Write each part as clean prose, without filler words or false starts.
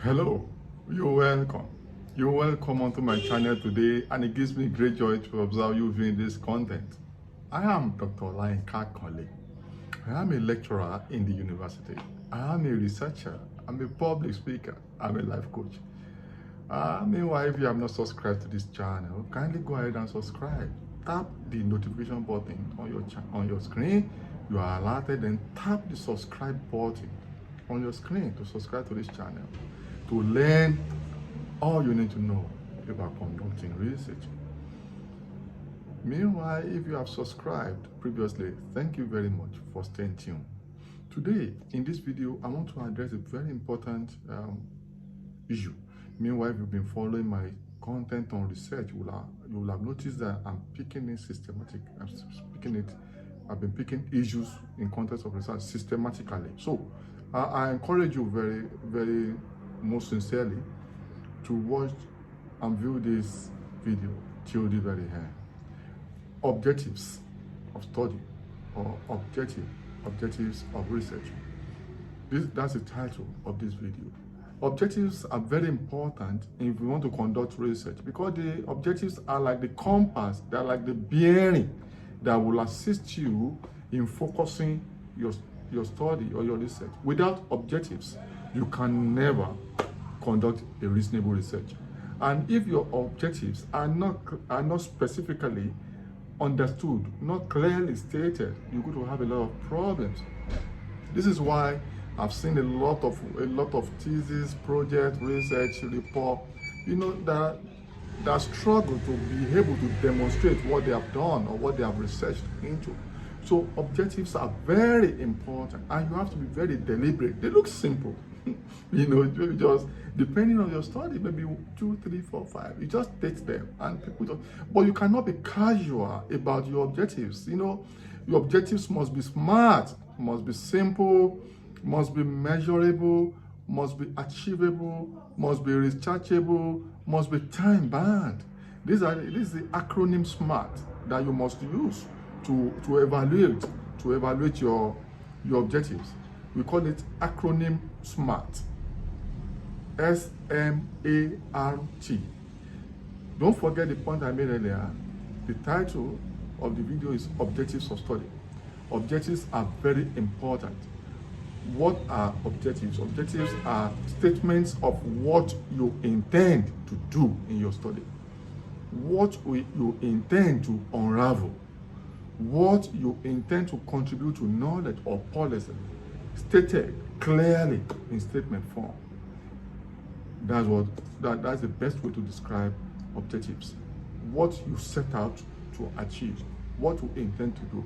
Hello, you're welcome. You're welcome onto my channel today, and it gives me great joy to observe you viewing this content. I am Dr. Lion Kakole. I am a lecturer in the university. I am a researcher. I'm a public speaker. I'm a life coach. Meanwhile, if you have not subscribed to this channel, kindly go ahead and subscribe. Tap the notification button on your screen. You are alerted, and tap the subscribe button on your screen to subscribe to this channel to learn all you need to know about conducting research. Meanwhile, if you have subscribed previously, thank you very much for staying tuned. Today, in this video, I want to address a very important issue. Meanwhile, if you've been following my content on research, you will have noticed that I'm picking it systematic. I've been picking issues in context of research systematically. So I encourage you very most sincerely to watch and view this video till the very end. Objectives of study or objectives of research. That's the title of this video. Objectives are very important if we want to conduct research, because the objectives are like the compass, they're like the bearing that will assist you in focusing your study or your research. Without objectives, you can never conduct a reasonable research. And if your objectives are not specifically understood, not clearly stated, you're going to have a lot of problems. This is why I've seen a lot of thesis, project, research, report, that struggle to be able to demonstrate what they have done or what they have researched into. So objectives are very important, and you have to be very deliberate. They look simple, maybe just depending on your study, maybe 2, 3, 4, 5. You just take them, and people don't. But you cannot be casual about your objectives. Your objectives must be smart, must be simple, must be measurable, must be achievable, must be researchable, must be time bound. This is the acronym SMART that you must use to evaluate your objectives. We call it acronym SMART. SMART. Don't forget the point I made earlier. The title of the video is Objectives of Study. Objectives are very important. What are objectives? Objectives are statements of what you intend to do in your study, what you intend to unravel, what you intend to contribute to knowledge or policy, stated clearly in statement form. That's the best way to describe objectives. What you set out to achieve, what you intend to do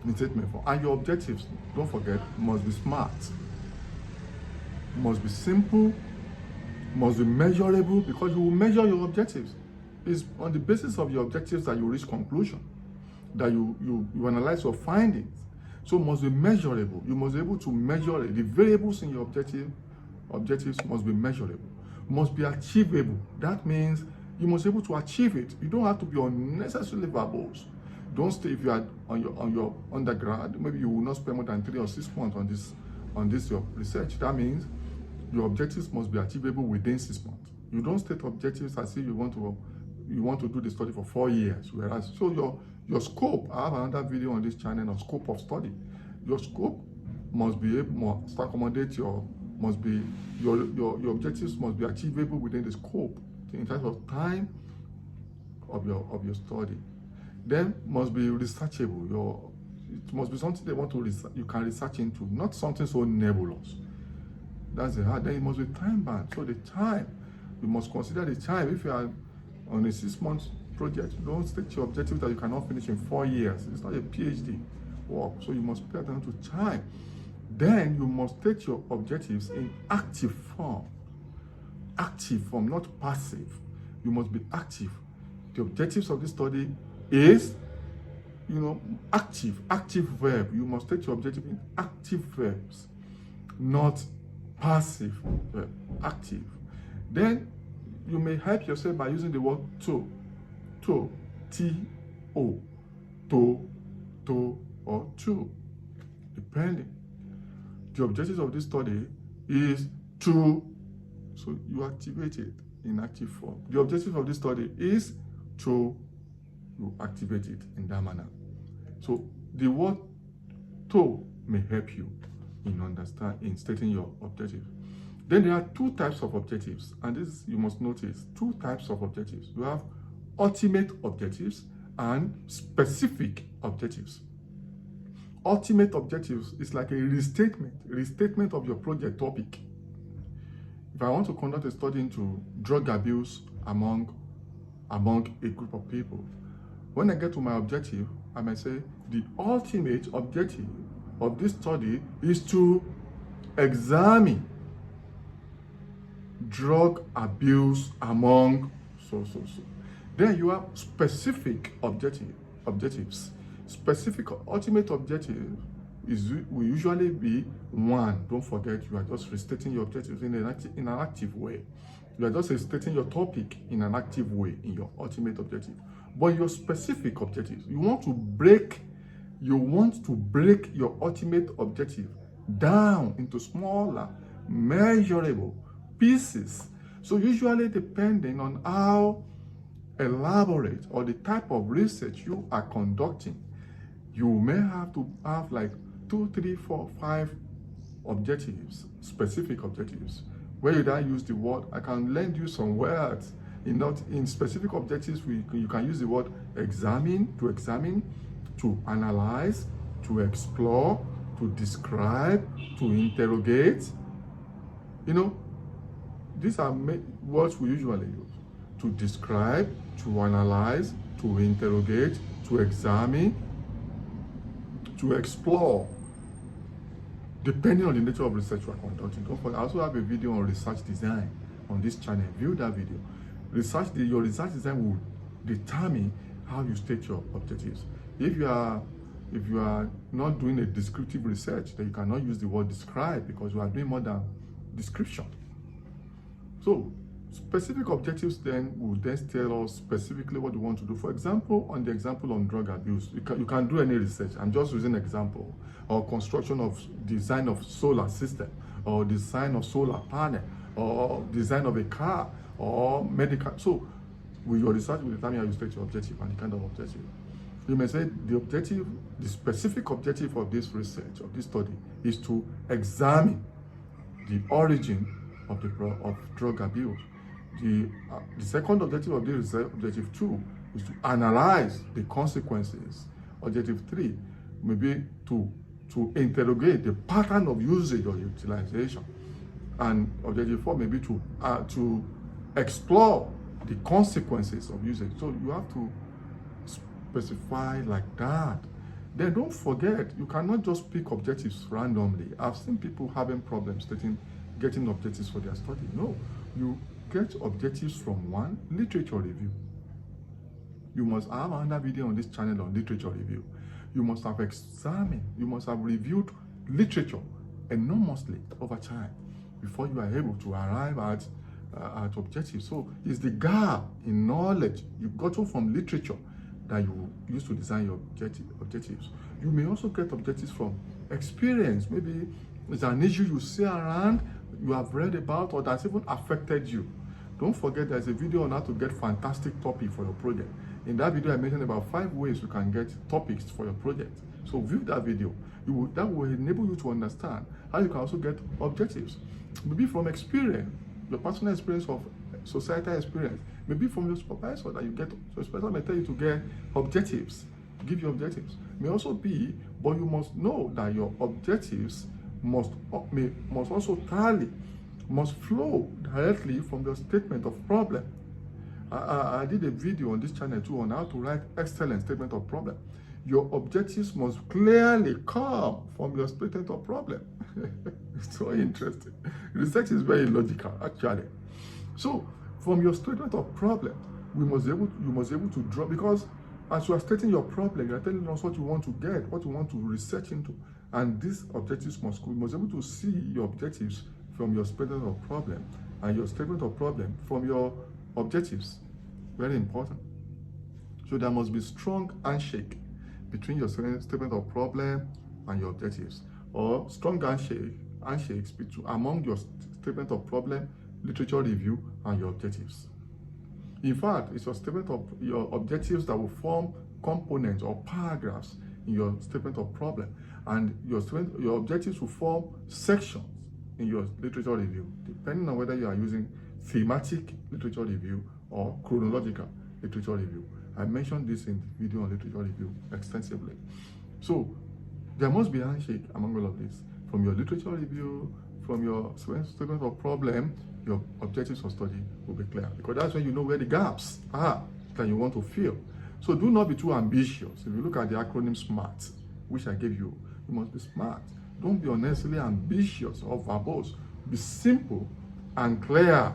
in statement form. And your objectives, don't forget, must be smart, must be simple, must be measurable, because you will measure your objectives. It's on the basis of your objectives that you reach conclusion, that you analyze your findings. So it must be measurable. You must be able to measure it. The variables in your objectives must be measurable, must be achievable. That means you must be able to achieve it. You don't have to be unnecessarily verbose. Don't stay. If you are on your undergrad, maybe you will not spend more than 3 or 6 months on this your research. That means your objectives must be achievable within 6 months. You don't state objectives as if you want to do the study for 4 years. Whereas, so your scope, I have another video on this channel on scope of study. Your scope must be able to accommodate your objectives must be achievable within the scope in terms of time of your study. Then must be researchable. It must be something they want to you can research into, not something so nebulous. That's the hard. Then it must be time bound. So the time, you must consider the time. If you are on a 6-month project, don't state your objective that you cannot finish in 4 years. It's not a PhD work, so you must pay attention to time. Then you must state your objectives in active form. Active form, not passive. You must be active. The objectives of this study is, active verb. You must state your objective in active verbs, not passive verb, active. Then you may help yourself by using the word to, T-O, to, or to, depending. The objective of this study is to So you activate it in active form. The objective of this study is to activate it in that manner. So the word to may help you in stating your objective. Then there are two types of objectives, and this you must notice, two types of objectives. You have ultimate objectives and specific objectives. Ultimate objectives is like a restatement of your project topic. If I want to conduct a study into drug abuse among a group of people, when I get to my objective, I might say the ultimate objective of this study is to examine drug abuse among so. Then you have specific objectives. Specific ultimate objective will usually be one. Don't forget, you are just restating your objectives in an active way. You are just restating your topic in an active way in your ultimate objective. But your specific objectives, you want to break your ultimate objective down into smaller, measurable pieces. So usually, depending on how elaborate or the type of research you are conducting, you may have to have like 2, 3, 4, 5 objectives, specific objectives. Where you then use the word, I can lend you some words. In specific objectives, you can use the word examine, to analyze, to explore, to describe, to interrogate. These are words we usually use. To describe, to analyze, to interrogate, to examine, to explore, depending on the nature of research you are conducting. Don't forget, I also have a video on research design on this channel. View that video. Your research design will determine how you state your objectives. If you are not doing a descriptive research, then you cannot use the word describe, because you are doing more than description. So specific objectives then will tell us specifically what you want to do. For example, on the example on drug abuse, you can do any research. I'm just using an example. Or construction of design of solar system, or design of solar panel, or design of a car, or medical. So with your research will determine how you state your objective and the kind of objective. You may say the specific objective of this research, of this study, is to examine the origin of drug abuse. The second objective of this research, objective 2, is to analyze the consequences. Objective 3 may be to interrogate the pattern of usage or utilization. And objective 4 may be to explore the consequences of usage. So you have to specify like that. Then don't forget, you cannot just pick objectives randomly. I've seen people having problems getting objectives for their study. No, you get objectives from one, literature review. You must have another video on this channel on literature review. You must have examined, you must have reviewed literature enormously over time before you are able to arrive at objectives. So it's the gap in knowledge you got from literature that you use to design your objectives. You may also get objectives from experience. Maybe it's an issue you see around, you have read about, or that's even affected you. Don't forget, there's a video on how to get fantastic topic for your project. In that video, I mentioned about 5 ways you can get topics for your project. So view that video. That will enable you to understand how you can also get objectives. Maybe from experience, your personal experience of societal experience. Maybe from your supervisor that you get. So your supervisor may tell you to get objectives, give you objectives. May also be, but you must know that your objectives must also must flow directly from your statement of problem. I did a video on this channel too on how to write excellent statement of problem. Your objectives must clearly come from your statement of problem. It's so interesting. Research is very logical, actually. So from your statement of problem, you must be able to draw, because as you are stating your problem, you are telling us what you want to get, what you want to research into, and these objectives you must be able to see your objectives from your statement of problem, and your statement of problem from your objectives. Very important. So there must be strong handshake between your statement of problem and your objectives, or strong handshakes among your statement of problem literature review, and your objectives. In fact, it's your statement of your objectives that will form components or paragraphs in your statement of problem, and your objectives will form sections in your literature review, depending on whether you are using thematic literature review or chronological literature review. I mentioned this in the video on literature review extensively. So there must be a handshake among all of this. From your literature review, from your statement of problem, your objectives of study will be clear, because that's when you know where the gaps are that you want to fill. So do not be too ambitious. If you look at the acronym SMART, which I gave you, you must be smart. Don't be unnecessarily ambitious or verbose. Be simple and clear.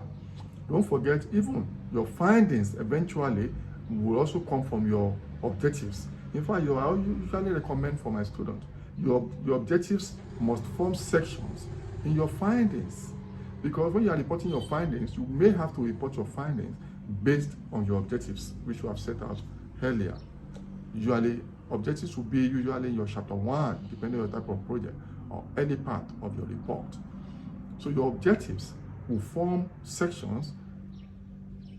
Don't forget, even your findings eventually will also come from your objectives. In fact, I usually recommend for my students, your objectives must form sections in your findings, because when you are reporting your findings, you may have to report your findings based on your objectives, which you have set out earlier. Usually, objectives will be usually in your chapter 1, depending on the type of project, or any part of your report. So your objectives will form sections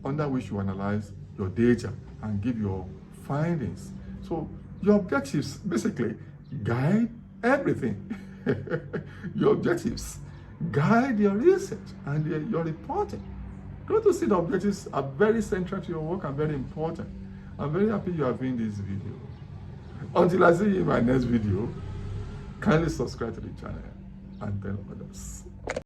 under which you analyze your data and give your findings. So your objectives basically guide everything. Your objectives guide your research and your reporting. Don't you see the objectives are very central to your work and very important? I'm very happy you have seen this video. Until I see you in my next video, kindly subscribe to the channel and tell others.